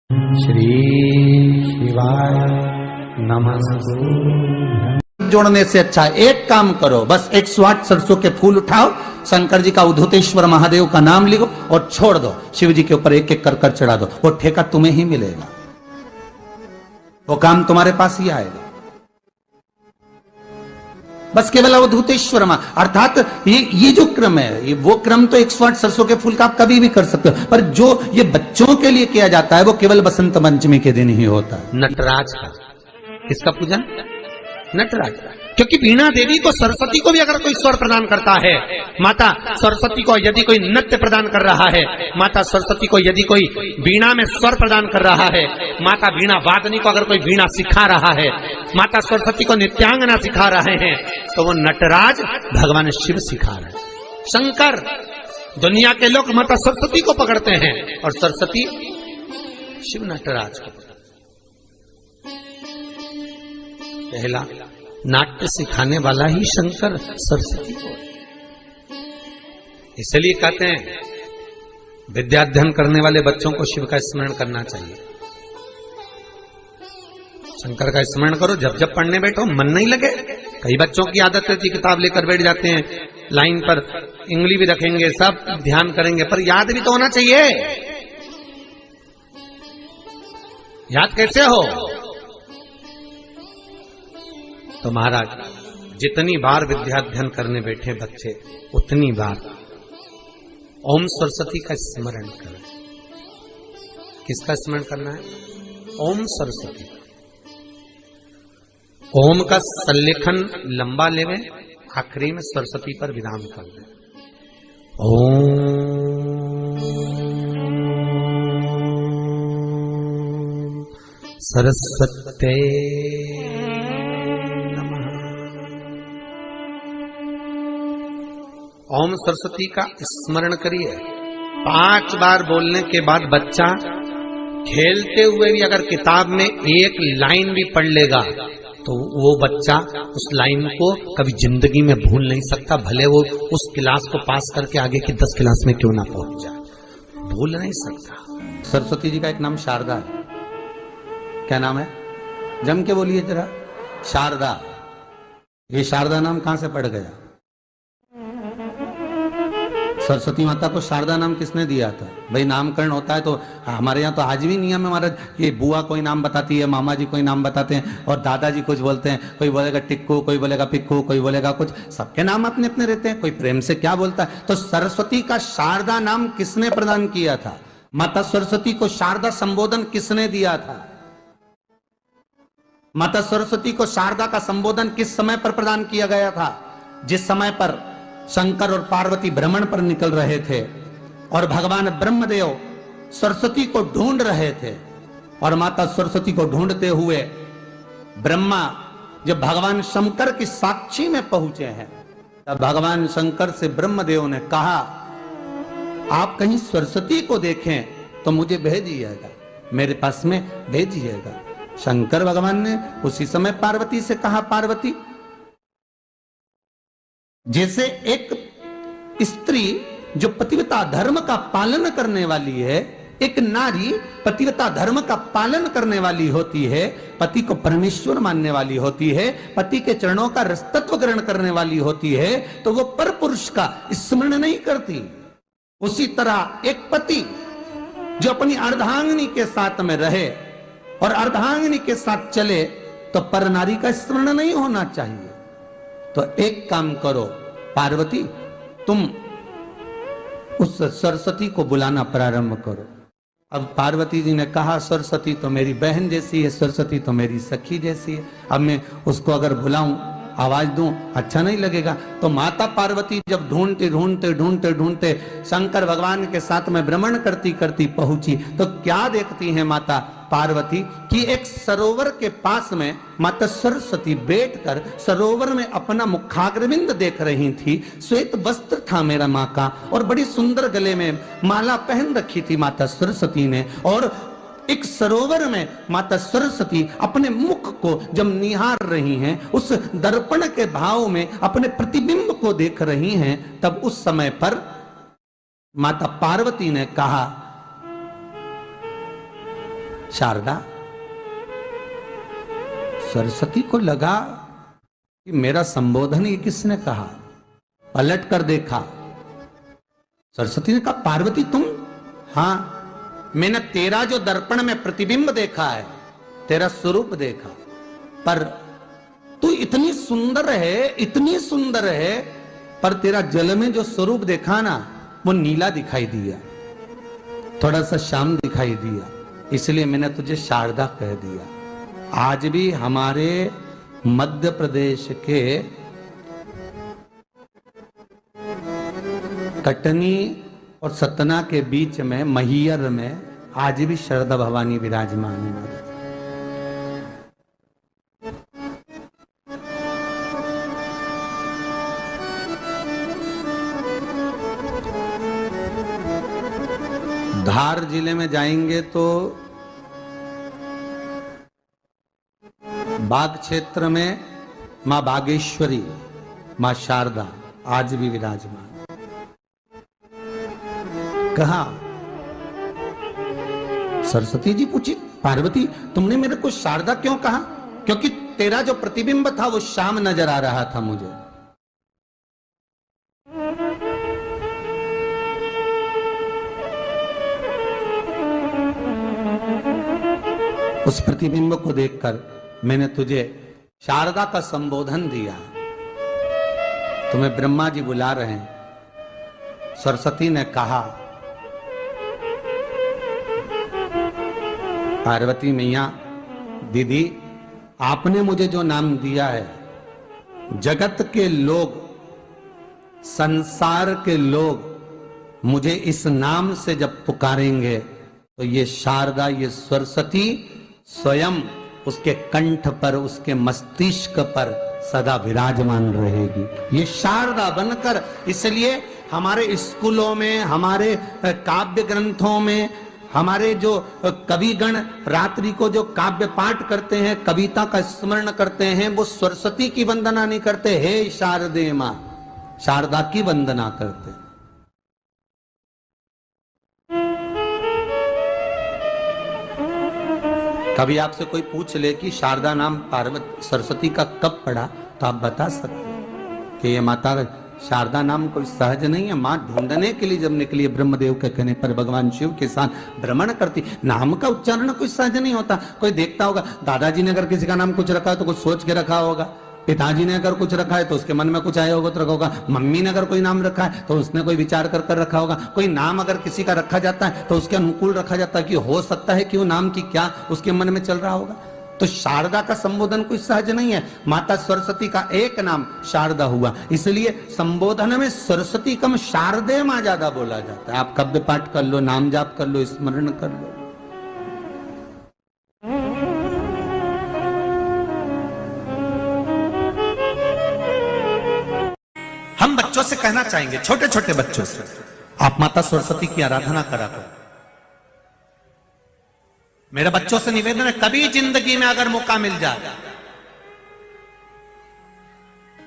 श्री शिवाय नमः। जोड़ने से अच्छा एक काम करो, बस 108 सरसों के फूल उठाओ, शंकर जी का उद्धतेश्वर महादेव का नाम लिखो और छोड़ दो, शिव जी के ऊपर एक एक कर चढ़ा दो, वो ठेका तुम्हें ही मिलेगा, वो काम तुम्हारे पास ही आएगा। बस केवल अवधूतेश्वर मां, अर्थात ये जो क्रम है, ये वो क्रम तो 108 सरसों के फूल का आप कभी भी कर सकते हो, पर जो ये बच्चों के लिए किया जाता है वो केवल बसंत पंचमी के दिन ही होता है। नटराज का, किसका पूजन? नटराज का। क्योंकि वीणा देवी को, सरस्वती को भी अगर कोई स्वर प्रदान करता है, माता सरस्वती को यदि कोई नृत्य प्रदान कर रहा है, माता सरस्वती को यदि कोई वीणा में स्वर प्रदान कर रहा है, माता वीणा वादनी को अगर कोई वीणा सिखा रहा है, माता सरस्वती को नृत्यांगना सिखा रहे हैं, तो वो नटराज भगवान शिव सिखा रहे हैं। शंकर, दुनिया के लोग माता सरस्वती को पकड़ते हैं और सरस्वती शिव नटराज को। पहला नाट्य सिखाने वाला ही शंकर सरस्वती को, इसलिए कहते हैं विद्याध्ययन करने वाले बच्चों को शिव का स्मरण करना चाहिए। शंकर का स्मरण करो, जब जब पढ़ने बैठो मन नहीं लगे। कई बच्चों की आदत रहती है किताब लेकर बैठ जाते हैं, लाइन पर इंगली भी रखेंगे, सब ध्यान करेंगे, पर याद भी तो होना चाहिए। याद कैसे हो? तो महाराज, जितनी बार विद्याध्ययन करने बैठे बच्चे, उतनी बार ओम सरस्वती का स्मरण करें। किसका स्मरण करना है? ओम सरस्वती। ओम का सल्लेखन लंबा लेवे, आखिरी में सरस्वती पर विराम कर दे। ओम सरस्वती नमः। ओम सरस्वती का स्मरण करिए। 5 बार बोलने के बाद बच्चा खेलते हुए भी अगर किताब में एक लाइन भी पढ़ लेगा तो वो बच्चा उस लाइन को कभी जिंदगी में भूल नहीं सकता, भले वो उस क्लास को पास करके आगे की 10 क्लास में क्यों ना पहुंच जाए, भूल नहीं सकता। सरस्वती जी का एक नाम शारदा है। क्या नाम है? जम के बोलिए जरा। शारदा। ये शारदा नाम कहां से पड़ गया? सरस्वती माता को शारदा नाम किसने दिया था? भाई नामकरण होता है तो हमारे यहाँ तो आज भी नियम है महाराज, ये बुआ कोई नाम बताती है, मामा जी कोई नाम बताते हैं और दादाजी कुछ बोलते हैं, कोई बोलेगा टिक्कू, कोई बोलेगा पिक्कू, कोई बोलेगा कुछ, सबके नाम अपने अपने रहते हैं, कोई प्रेम से क्या बोलता है। तो सरस्वती का शारदा नाम किसने प्रदान किया था? माता सरस्वती को शारदा संबोधन किसने दिया था? माता सरस्वती को शारदा का संबोधन किस समय पर प्रदान किया गया था? जिस समय पर शंकर और पार्वती भ्रमण पर निकल रहे थे और भगवान ब्रह्मदेव सरस्वती को ढूंढ रहे थे, और माता सरस्वती को ढूंढते हुए ब्रह्मा जब भगवान शंकर की साक्षी में पहुंचे हैं, तब भगवान शंकर से ब्रह्मदेव ने कहा, आप कहीं सरस्वती को देखें तो मुझे भेजिएगा, मेरे पास में भेजिएगा। शंकर भगवान ने उसी समय पार्वती से कहा, पार्वती, जैसे एक स्त्री जो पतिव्रता धर्म का पालन करने वाली है, एक नारी पतिव्रता धर्म का पालन करने वाली होती है, पति को परमेश्वर मानने वाली होती है, पति के चरणों का रसतत्व ग्रहण करने वाली होती है, तो वो पर पुरुष का स्मरण नहीं करती। उसी तरह एक पति जो अपनी अर्धांगिनी के साथ में रहे और अर्धांगिनी के साथ चले, तो पर नारी का स्मरण नहीं होना चाहिए। तो एक काम करो पार्वती, तुम उस सरस्वती को बुलाना प्रारंभ करो। अब पार्वती जी ने कहा, सरस्वती तो मेरी बहन जैसी है, सरस्वती तो मेरी सखी जैसी है, अब मैं उसको अगर बुलाऊं, आवाज दूं, अच्छा नहीं लगेगा। तो माता पार्वती जब ढूंढते ढूंढते ढूंढते ढूंढते शंकर भगवान के साथ में भ्रमण करती करती पहुंची, तो क्या देखती हैं माता पार्वती कि एक सरोवर के पास में माता सरस्वती बैठकर सरोवर में अपना मुखाग्रविंद देख रही थी। श्वेत वस्त्र था मेरा माँ का और बड़ी सुंदर गले में माला पहन रखी थी माता सरस्वती ने, और एक सरोवर में माता सरस्वती अपने मुख को जब निहार रही हैं, उस दर्पण के भाव में अपने प्रतिबिंब को देख रही हैं, तब उस समय पर माता पार्वती ने कहा, शारदा, सरस्वती को लगा कि मेरा संबोधन ये किसने कहा, पलट कर देखा। सरस्वती ने कहा पार्वती तुम? हां, मैंने तेरा जो दर्पण में प्रतिबिंब देखा है, तेरा स्वरूप देखा, पर तू इतनी सुंदर है, इतनी सुंदर है, पर तेरा जल में जो स्वरूप देखा ना वो नीला दिखाई दिया, थोड़ा सा श्याम दिखाई दिया, इसलिए मैंने तुझे शारदा कह दिया। आज भी हमारे मध्य प्रदेश के कटनी और सतना के बीच में महियर में आज भी शारदा भवानी विराजमान है। धार जिले में जाएंगे तो बाग क्षेत्र में मां बागेश्वरी, मां शारदा आज भी विराजमान। कहा सरस्वती जी पूछी पार्वती तुमने मेरे को शारदा क्यों कहा? क्योंकि तेरा जो प्रतिबिंब था वो श्याम नजर आ रहा था मुझे। उस प्रतिबिंब को देखकर मैंने तुझे शारदा का संबोधन दिया। तुम्हें ब्रह्मा जी बुला रहे हैं। सरस्वती ने कहा पार्वती मैया दीदी, आपने मुझे जो नाम दिया है, जगत के लोग, संसार के लोग मुझे इस नाम से जब पुकारेंगे तो ये शारदा, ये सरस्वती स्वयं उसके कंठ पर, उसके मस्तिष्क पर सदा विराजमान रहेगी, ये शारदा बनकर। इसलिए हमारे स्कूलों में, हमारे काव्य ग्रंथों में, हमारे जो कविगण रात्रि को जो काव्य पाठ करते हैं, कविता का स्मरण करते हैं, वो सरस्वती की वंदना नहीं करते, हे शारदे मां, शारदा की वंदना करते। कभी आपसे कोई पूछ ले कि शारदा नाम पार्वती सरस्वती का कब पड़ा, तो आप बता सकते हैं कि ये माता शारदा नाम कोई सहज नहीं है। मां ढूंढने के लिए जब निकली, ब्रह्मदेव के कहने पर भगवान शिव के साथ भ्रमण करती। नाम का उच्चारण कोई सहज नहीं होता। कोई देखता होगा, दादाजी ने अगर किसी का नाम कुछ रखा है तो कुछ सोच के रखा होगा, पिताजी ने अगर कुछ रखा है तो उसके मन में कुछ आया होगा तो रखा होगा, मम्मी ने अगर कोई नाम रखा है तो उसने कोई विचार कर कर रखा होगा। कोई नाम अगर किसी का रखा जाता है तो उसके अनुकूल रखा जाता है कि हो सकता है कि वो नाम की क्या उसके मन में चल रहा होगा। तो शारदा का संबोधन कोई सहज नहीं है। माता सरस्वती का एक नाम शारदा हुआ, इसलिए संबोधन में सरस्वती कम शारदे मां ज्यादा बोला जाता है। आप काव्य पाठ कर लो, नाम जाप कर लो, स्मरण कर लो। हम बच्चों से कहना चाहेंगे, छोटे छोटे बच्चों से, आप माता सरस्वती की आराधना करा करो। मेरे बच्चों से निवेदन है, कभी जिंदगी में अगर मौका मिल जाए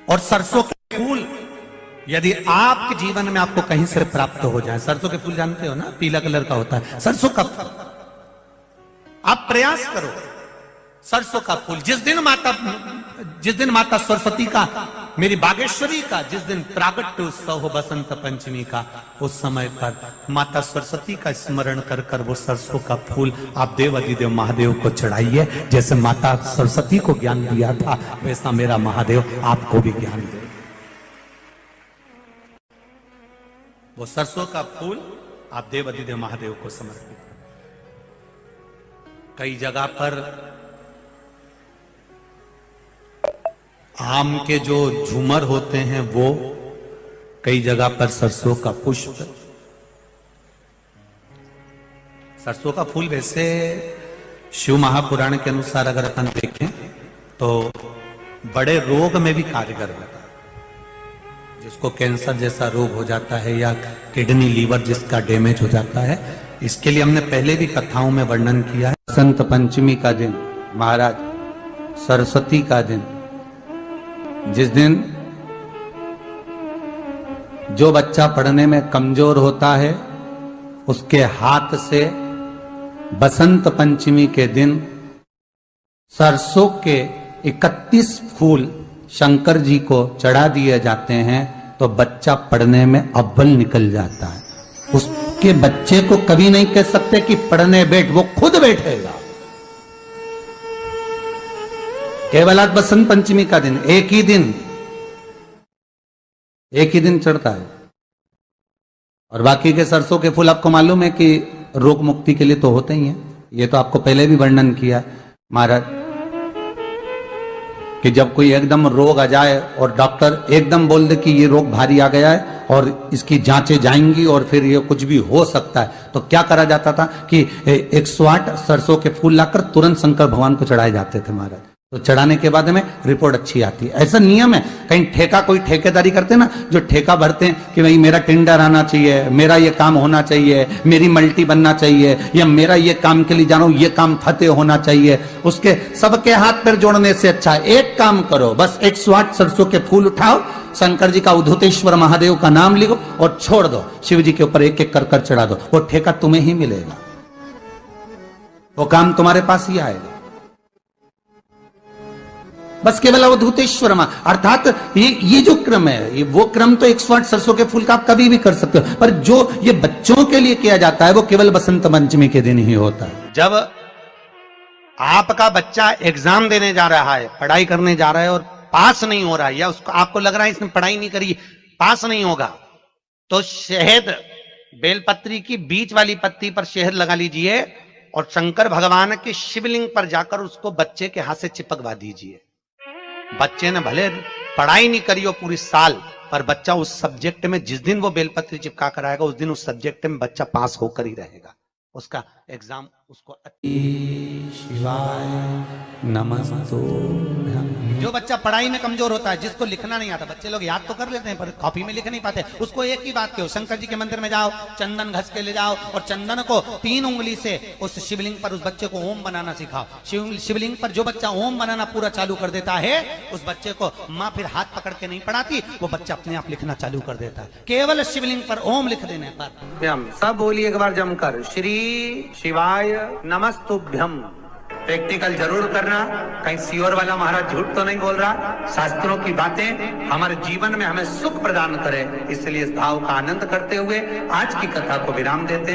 और सरसों के फूल यदि आपके जीवन में आपको कहीं से प्राप्त हो जाए, सरसों के फूल जानते हो ना, पीला कलर का होता है सरसों का फूल, आप प्रयास करो सरसों का फूल। जिस दिन माता सरस्वती का, मेरी बागेश्वरी का जिस दिन प्रागट्य उत्सव हो बसंत पंचमी का, उस समय पर माता सरस्वती का स्मरण कर कर वो सरसों का फूल आप देव अधिदेव महादेव को चढ़ाइए। जैसे माता सरस्वती को ज्ञान दिया था, वैसा मेरा महादेव आपको भी ज्ञान दे। वो सरसों का फूल आप देव अधिदेव महादेव को समर्पित। कई जगह पर आम के जो झूमर होते हैं वो, कई जगह पर सरसों का पुष्प, सरसों का फूल वैसे शिव महापुराण के अनुसार अगर अपन देखें तो बड़े रोग में भी कारगर होता है। जिसको कैंसर जैसा रोग हो जाता है या किडनी लीवर जिसका डैमेज हो जाता है, इसके लिए हमने पहले भी कथाओं में वर्णन किया है। बसंत पंचमी का दिन, महाराज सरस्वती का दिन, जिस दिन जो बच्चा पढ़ने में कमजोर होता है उसके हाथ से बसंत पंचमी के दिन सरसों के 31 फूल शंकर जी को चढ़ा दिए जाते हैं तो बच्चा पढ़ने में अव्वल निकल जाता है। उसके बच्चे को कभी नहीं कह सकते कि पढ़ने बैठ, वो खुद बैठेगा। केवल आज बसंत पंचमी का दिन, एक ही दिन चढ़ता है। और बाकी के सरसों के फूल आपको मालूम है कि रोग मुक्ति के लिए तो होते ही हैं। ये तो आपको पहले भी वर्णन किया महाराज कि जब कोई एकदम रोग आ जाए और डॉक्टर एकदम बोल दे कि ये रोग भारी आ गया है और इसकी जांचें जाएंगी और फिर ये कुछ भी हो सकता है, तो क्या करा जाता था कि 108 सरसों के फूल लाकर तुरंत शंकर भगवान को चढ़ाए जाते थे महाराज। तो चढ़ाने के बाद में रिपोर्ट अच्छी आती है। ऐसा नियम है। कहीं ठेका, कोई ठेकेदारी करते हैं ना, जो ठेका भरते हैं कि भाई मेरा टेंडर आना चाहिए, मेरा ये काम होना चाहिए, मेरी मल्टी बनना चाहिए, या मेरा ये काम के लिए जा रहा हूं, ये काम फतेह होना चाहिए, उसके सबके हाथ पैर जोड़ने से अच्छा एक काम करो, बस 108 सरसों के फूल उठाओ, शंकर जी का उद्धतेश्वर महादेव का नाम लिखो और छोड़ दो, शिव जी के ऊपर एक एक कर चढ़ा दो, वो ठेका तुम्हें ही मिलेगा, वो काम तुम्हारे पास ही आएगा। बस केवल अवधूतेश्वर अर्थात ये जो क्रम है, ये वो क्रम तो 108 सरसों के फूल का आप कभी भी कर सकते हो, पर जो ये बच्चों के लिए किया जाता है वो केवल बसंत पंचमी के दिन ही होता है। जब आपका बच्चा एग्जाम देने जा रहा है, पढ़ाई करने जा रहा है और पास नहीं हो रहा है, या उसको आपको लग रहा है इसने पढ़ाई नहीं करी, पास नहीं होगा, तो शहद, बेलपत्री की बीच वाली पत्ती पर शहद लगा लीजिए और शंकर भगवान के शिवलिंग पर जाकर उसको बच्चे के हाथ से चिपकवा दीजिए। बच्चे ने भले पढ़ाई नहीं करी हो पूरी साल, पर बच्चा उस सब्जेक्ट में जिस दिन वो बेलपत्री चिपका कर आएगा उस दिन उस सब्जेक्ट में बच्चा पास होकर ही रहेगा, उसका एग्जाम उसको। शिवाय नमस्तुभ्यं। जो बच्चा पढ़ाई में कमजोर होता है, जिसको लिखना नहीं आता, बच्चे लोग याद तो कर लेते हैं पर कॉपी में लिख नहीं पाते, उसको एक ही बात कहो, शंकर जी के मंदिर में जाओ, चंदन घस के ले जाओ और चंदन को 3 उंगली से उस शिवलिंग पर उस बच्चे को ओम बनाना सिखाओ। शिवलिंग पर जो बच्चा ओम बनाना पूरा चालू कर देता है, उस बच्चे को माँ फिर हाथ पकड़ के नहीं पढ़ाती, वो बच्चा अपने आप लिखना चालू कर देता है, केवल शिवलिंग पर ओम लिख देने पर। सब बोलिए एक बार जमकर, श्री शिवाय नमस्तुभ्यम। प्रैक्टिकल जरूर करना, कहीं सियोर वाला महाराज झूठ तो नहीं बोल रहा। शास्त्रों की बातें हमारे जीवन में हमें सुख प्रदान करे, इसलिए इस भाव का आनंद करते हुए आज की कथा को विराम देते हैं।